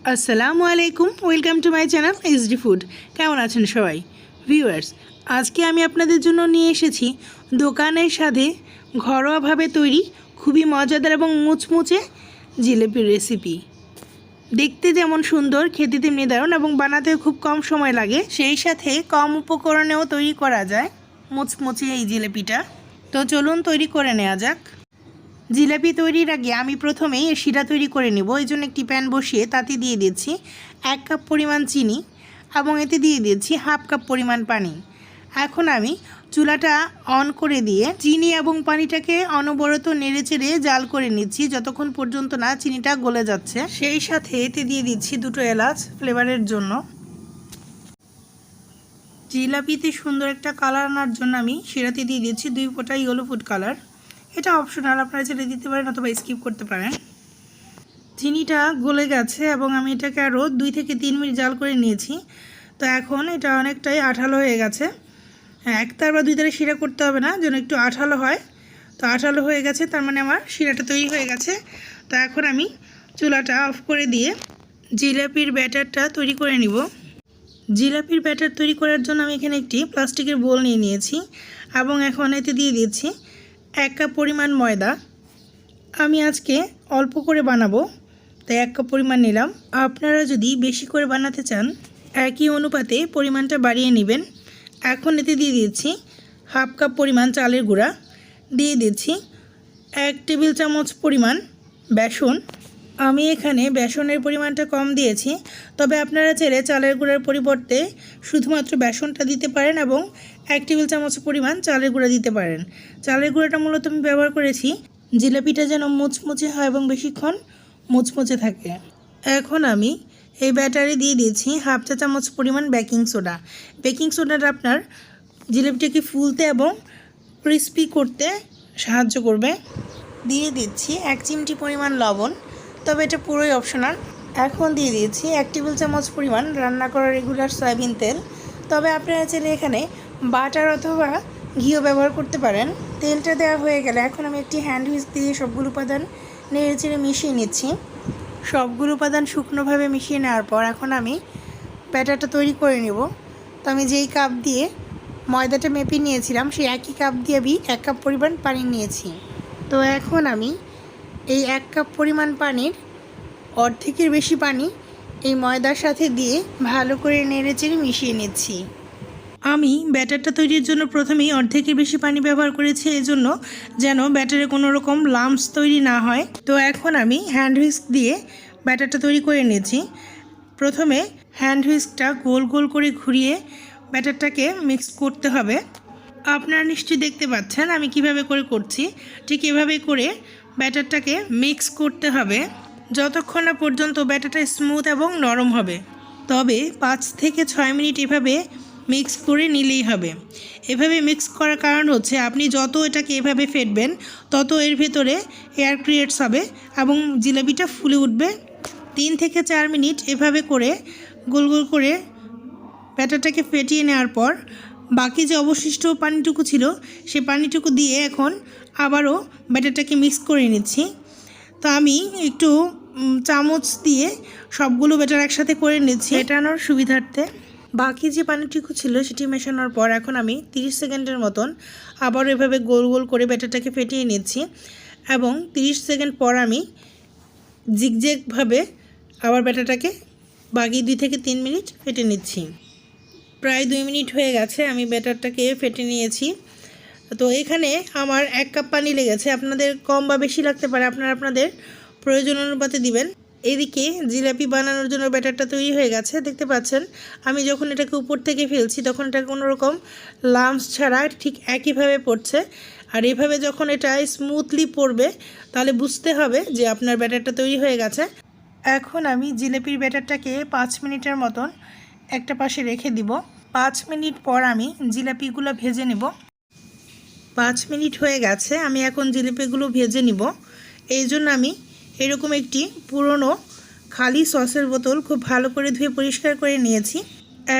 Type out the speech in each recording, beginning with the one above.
আসসালামু আলাইকুম, welcome to my channel HD food. কেমন আছেন সবাই ভিউয়ার্স? আজকে আমি আপনাদের জন্য নিয়ে এসেছি দোকানের স্বাদে ঘরোয়াভাবে তৈরি খুবই মজাদার এবং মুচমুচে জিলেপির রেসিপি। দেখতে যেমন সুন্দর, খেতে তেমনি দারুণ এবং বানাতেও খুব কম সময় লাগে, সেই সাথে কম উপকরণেও তৈরি করা যায় মুচমুচে এই জিলেপিটা। তো চলুন তৈরি করে নেওয়া যাক। জিলাপি তৈরির আগে আমি প্রথমেই এর শিরা তৈরি করে নেব। এই জন্য একটি প্যান বসিয়ে তাতে দিয়ে দিচ্ছি 1 কাপ পরিমাণ চিনি এবং এতে দিয়ে দিচ্ছি হাফ কাপ পরিমাণ পানি। এখন আমি চুলাটা অন করে দিয়ে চিনি এবং পানিটাকে অনবরত নেড়েচেড়ে জাল করে নিচ্ছি যতক্ষণ পর্যন্ত না চিনিটা গলে যাচ্ছে। সেই সাথে এতে দিয়ে দিচ্ছি 2টো এলাচ ফ্লেভারের জন্য। জিলাপিতে সুন্দর একটা কালার আনার জন্য আমি শিরাতে দিয়ে দিচ্ছি 2 ফোঁটা ইয়েলো ফুড কালার। এটা অপশনাল, আপনারা ছেড়ে দিতে পারেন অথবা স্কিপ করতে পারেন। চিনিটা গলে গেছে এবং আমি এটাকে আরও 2 থেকে 3 মিনিট জাল করে নিয়েছি। তো এখন এটা অনেকটাই আঠালো হয়ে গেছে। একতার বা 2 তারে শিরা করতে হবে না, যেন একটু আঠালো হয়। তো আঠালো হয়ে গেছে, তার মানে আমার শিরাটা তৈরি হয়ে গেছে। তো এখন আমি চুলাটা অফ করে দিয়ে জিলাপির ব্যাটারটা তৈরি করে নিব। জিলাপির ব্যাটার তৈরি করার জন্য আমি এখানে একটি প্লাস্টিকের বোল নিয়ে নিয়েছি এবং এখন এতে দিয়ে দিচ্ছি 1 কাপ পরিমাণ ময়দা। আমি আজকে অল্প করে বানাবো, তাই 1 কাপ পরিমাণ নিলাম। আপনারা যদি বেশি করে বানাতে চান একই অনুপাতে পরিমাণটা বাড়িয়ে নেবেন। এখন এতে দিয়ে দিচ্ছি হাফ কাপ পরিমাণ চালের গুঁড়া, দিয়ে দিচ্ছি 1 টেবিল চামচ পরিমাণ বেসন। আমি এখানে বেসনের পরিমাণটা কম দিয়েছি, তবে আপনারা চাইলে চালের গুঁড়ার পরিবর্তে শুধুমাত্র বেসনটা দিতে পারেন এবং 1 টেবিল চামচ পরিমাণ চালের গুঁড়া দিতে পারেন। চালের গুঁড়াটা মূলত আমি ব্যবহার করেছি জিলাপিটা যেন মুচমুচে হয় এবং বেশিক্ষণ মুচমুচে থাকে। এখন আমি এই ব্যাটারে দিয়ে দিয়েছি হাফ চা চামচ পরিমাণ বেকিং সোডা। বেকিং সোডাটা আপনার জিলাপিটাকে ফুলতে এবং ক্রিস্পি করতে সাহায্য করবে। দিয়ে দিচ্ছি 1 চিমটি পরিমাণ লবণ, তবে এটা পুরোই অপশনাল। এখন দিয়ে দিয়েছি 1 টেবিল চামচ পরিমাণ রান্না করা রেগুলার সয়াবিন তেল, তবে আপনারা চাইলে এখানে বাটার অথবা ঘিও ব্যবহার করতে পারেন। তেলটা দেওয়া হয়ে গেলে এখন আমি একটি হ্যান্ড হুইস্ক দিয়ে সবগুলো উপাদান নেড়েচেড়ে মিশিয়ে নিচ্ছি। সবগুলো উপাদান শুকনোভাবে মিশিয়ে নেওয়ার পর এখন আমি ব্যাটারটা তৈরি করে নেব। তো আমি যেই কাপ দিয়ে ময়দাটা মেপে নিয়েছিলাম সেই একই কাপ দিয়ে আমি 1 কাপ পরিমাণ পানি নিয়েছি। তো এখন আমি এই 1 কাপ পরিমাণ পানির অর্ধেকের বেশি পানি এই ময়দার সাথে দিয়ে ভালো করে নেড়েচেড়ে মিশিয়ে নিচ্ছি। আমি ব্যাটারটা তৈরির জন্য প্রথমেই অর্ধেকের বেশি পানি ব্যবহার করেছি, এজন্য যেন ব্যাটারে কোনো রকম লাম্পস তৈরি না হয়। তো এখন আমি হ্যান্ড হুইস্ক দিয়ে ব্যাটারটা তৈরি করে নিয়েছি। প্রথমে হ্যান্ড হুইস্কটা গোল গোল করে ঘুরিয়ে ব্যাটারটাকে মিক্স করতে হবে। আপনারা নিশ্চয়ই দেখতে পাচ্ছেন আমি কিভাবে করে করছি। ঠিক এভাবে করে ব্যাটারটাকে মিক্স করতে হবে যতক্ষণ না পর্যন্ত ব্যাটারটা স্মুথ এবং নরম হবে। তবে 5 থেকে 6 মিনিট এভাবে মিক্স করে নিলেই হবে। এভাবে মিক্স করার কারণ হচ্ছে আপনি যত এটাকে এভাবে ফেটবেন তত এর ভেতরে এয়ার ক্রিয়েটস হবে এবং জিলাপিটা ফুলে উঠবে। 3 থেকে 4 মিনিট এভাবে করে গোল গোল করে ব্যাটারটাকে ফেটিয়ে নেওয়ার পর বাকি যে অবশিষ্ট পানিটুকু ছিল সেই পানিটুকু দিয়ে এখন আবারও ব্যাটারটাকে মিক্স করে নিচ্ছি। তো আমি একটু চামচ দিয়ে সবগুলো ব্যাটার একসাথে করে নিচ্ছি মেটানোর সুবিধার্থে। বাকি যে পানিটুকু ছিল সেটি মেশানোর পর এখন আমি 30 সেকেন্ডের মতন আবারও এভাবে গোল গোল করে ব্যাটারটাকে ফেটিয়ে নিচ্ছি এবং 30 সেকেন্ড পর আমি জিগজ্যাগভাবে আবার ব্যাটারটাকে বাকি 2 থেকে 3 মিনিট ফেটে নিচ্ছি। প্রায় 2 মিনিট হয়ে গেছে আমি ব্যাটারটাকে ফেটে নিয়েছি। তো এখানে আমার 1 কাপ পানি লেগেছে, আপনাদের কম বা বেশি লাগতে পারে, আপনারা আপনাদের প্রয়োজন অনুপাতে দিবেন। এদিকে জিলাপি বানানোর জন্য ব্যাটারটা তৈরি হয়ে গেছে, দেখতে পাচ্ছেন। আমি যখন এটাকে উপর থেকে ফেলছি তখন এটা কোনো রকম লাম্পস ছাড়া ঠিক একইভাবে পড়ছে। আর এভাবে যখন এটা স্মুথলি পড়বে তাহলে বুঝতে হবে যে আপনার ব্যাটারটা তৈরি হয়ে গেছে। এখন আমি জিলাপির ব্যাটারটাকে 5 মিনিটের মতন একটা পাশে রেখে দিব। 5 মিনিট পর আমি জিলাপিগুলো ভেজে নেব। 5 মিনিট হয়ে গেছে, আমি এখন জিলাপিগুলো ভেজে নিব। এই জন্য আমি এরকম একটি পুরনো খালি সসের বোতল খুব ভালো করে ধুয়ে পরিষ্কার করে নিয়েছি।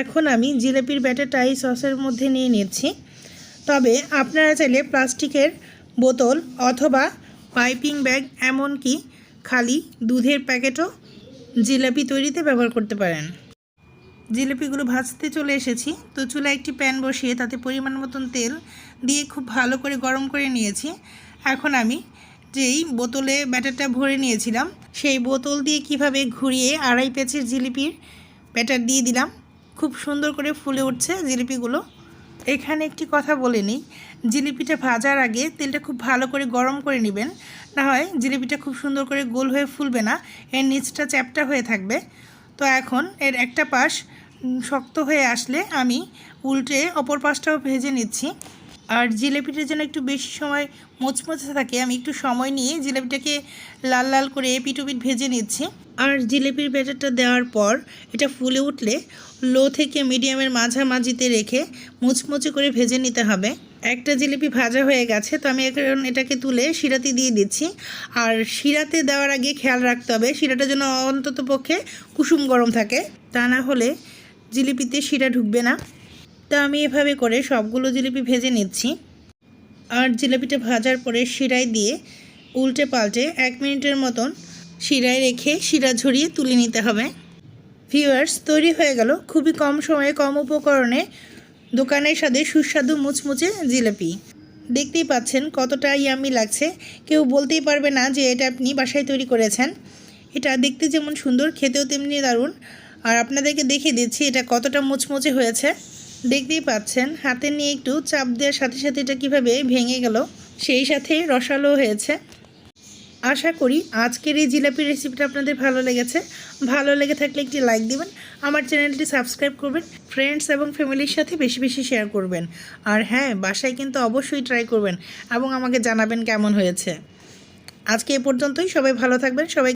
এখন আমি জিলাপির ব্যাটারটা এই সসের মধ্যে নিয়ে নিচ্ছি। তবে আপনারা চাইলে প্লাস্টিকের বোতল অথবা পাইপিং ব্যাগ, এমনকি খালি দুধের প্যাকেটও জিলাপি তৈরিতে ব্যবহার করতে পারেন। জিলাপিগুলো ভাজতে চলে এসেছি। তো চুলায় একটি প্যান বসিয়ে তাতে পরিমাণ মতন তেল দিয়ে খুব ভালো করে গরম করে নিয়েছি। এখন আমি যেই বোতলে ব্যাটারটা ভরে নিয়েছিলাম সেই বোতল দিয়ে কিভাবে ঘুরিয়ে আড়াই প্যাচের জিলিপির ব্যাটার দিয়ে দিলাম। খুব সুন্দর করে ফুলে উঠছে জিলিপিগুলো। এখানে একটি কথা বলে নিই, জিলিপিটা ভাজার আগে তেলটা খুব ভালো করে গরম করে নেবেন, না হয় জিলিপিটা খুব সুন্দর করে গোল হয়ে ফুলবে না, এর নিচটা চ্যাপ্টা হয়ে থাকবে। তো এখন এর একটা পাশ শক্ত হয়ে আসলে আমি উল্টে অপর পাশটাও ভেজে নিচ্ছি। আর জিলিপিটা যেন একটু বেশি সময় মুচমুচে থাকে, আমি একটু সময় নিয়ে জিলিপিটাকে লাল লাল করে এপিট ওপিট ভেজে নিচ্ছি। আর জিলিপির ব্যাটারটা দেওয়ার পর এটা ফুলে উঠলে লো থেকে মিডিয়ামের মাঝামাঝিতে রেখে মুচমুচে করে ভেজে নিতে হবে। একটা জিলিপি ভাজা হয়ে গেছে, তো আমি এখন এটাকে তুলে শিরাতে দিয়ে দিচ্ছি। আর শিরাতে দেওয়ার আগে খেয়াল রাখতে হবে শিরাটা যেন অন্তত পক্ষে কুসুম গরম থাকে, তা না হলে জিলিপিতে শিরা ঢুকবে না। তো আমি এভাবে করে সবগুলো জিলিপি ভেজে নিচ্ছি। আর জিলিপিটা ভাজার পরে শিরায় দিয়ে উল্টে পাল্টে 1 মিনিটের মতন শিরায় রেখে শিরা ঝরিয়ে তুলে নিতে হবে। ভিউয়ার্স, তৈরি হয়ে গেল খুবই কম সময়ে কম উপকরণে দোকানের স্বাদে সুস্বাদু মুচমুচে জিলিপি। দেখতেই পাচ্ছেন কতটা ইয়ামি লাগছে, কেউ বলতেই পারবে না যে এটা আপনি বাসায় তৈরি করেছেন। এটা দেখতে যেমন সুন্দর, খেতেও তেমনি দারুণ। আর আপনাদেরকে দেখিয়ে দিচ্ছি এটা কতটা মুচমুচে হয়েছে। দেখতেই পাচ্ছেন হাতে নিয়ে একটু চাপ দেওয়ার সাথে সাথে এটা কীভাবে ভেঙে গেল, সেই সাথে রসালো হয়েছে। আশা করি আজকের এই জিলাপির রেসিপিটা আপনাদের ভালো লেগেছে। ভালো লেগে থাকলে একটি লাইক দিবেন, আমার চ্যানেলটি সাবস্ক্রাইব করবেন, ফ্রেন্ডস এবং ফ্যামিলির সাথে বেশি বেশি শেয়ার করবেন। আর হ্যাঁ, বাসায় কিন্তু অবশ্যই ট্রাই করবেন এবং আমাকে জানাবেন কেমন হয়েছে। আজকে এ পর্যন্তই। সবাই ভালো থাকবেন। সবাই